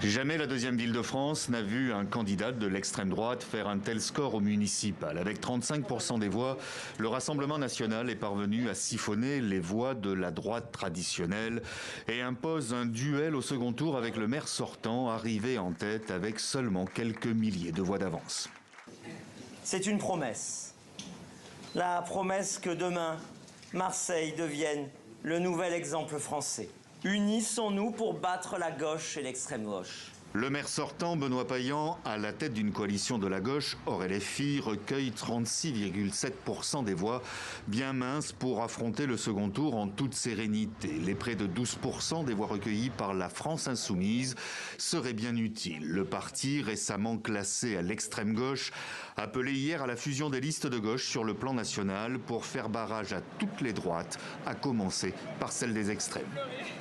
Jamais la deuxième ville de France n'a vu un candidat de l'extrême droite faire un tel score au municipal. Avec 35% des voix, le Rassemblement national est parvenu à siphonner les voix de la droite traditionnelle et impose un duel au second tour avec le maire sortant, arrivé en tête avec seulement quelques milliers de voix d'avance. C'est une promesse. La promesse que demain, Marseille devienne le nouvel exemple français. Unissons-nous pour battre la gauche et l'extrême gauche. Le maire sortant, Benoît Payan, à la tête d'une coalition de la gauche, LFI, recueille 36,7% des voix, bien minces pour affronter le second tour en toute sérénité. Les près de 12% des voix recueillies par la France insoumise seraient bien utiles. Le parti, récemment classé à l'extrême gauche, appelait hier à la fusion des listes de gauche sur le plan national pour faire barrage à toutes les droites, à commencer par celle des extrêmes.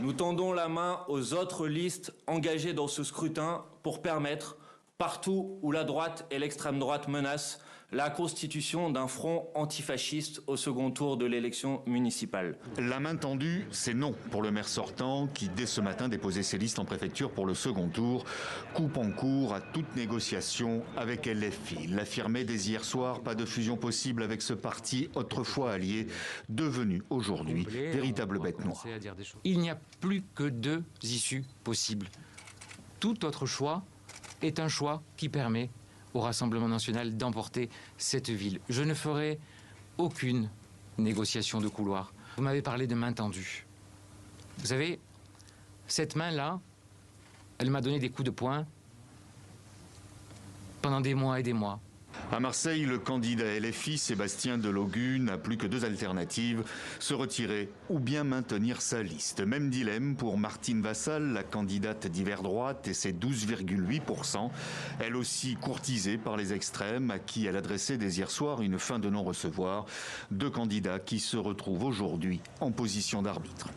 Nous tendons la main aux autres listes engagées dans ce scrutin pour permettre, partout où la droite et l'extrême droite menacent, la constitution d'un front antifasciste au second tour de l'élection municipale. La main tendue, c'est non pour le maire sortant qui, dès ce matin, déposait ses listes en préfecture pour le second tour. Coupe en cours à toute négociation avec LFI. Il l'affirmait dès hier soir, pas de fusion possible avec ce parti autrefois allié, devenu aujourd'hui véritable bête noire. Il n'y a plus que deux issues possibles. Tout autre choix est un choix qui permet au Rassemblement national d'emporter cette ville. Je ne ferai aucune négociation de couloir. Vous m'avez parlé de main tendue. Vous savez, cette main-là, elle m'a donné des coups de poing pendant des mois et des mois. À Marseille, le candidat LFI, Sébastien Delogu, n'a plus que deux alternatives, se retirer ou bien maintenir sa liste. Même dilemme pour Martine Vassal, la candidate d'hiver droite et ses 12,8%, elle aussi courtisée par les extrêmes, à qui elle adressait dès hier soir une fin de non-recevoir. Deux candidats qui se retrouvent aujourd'hui en position d'arbitre.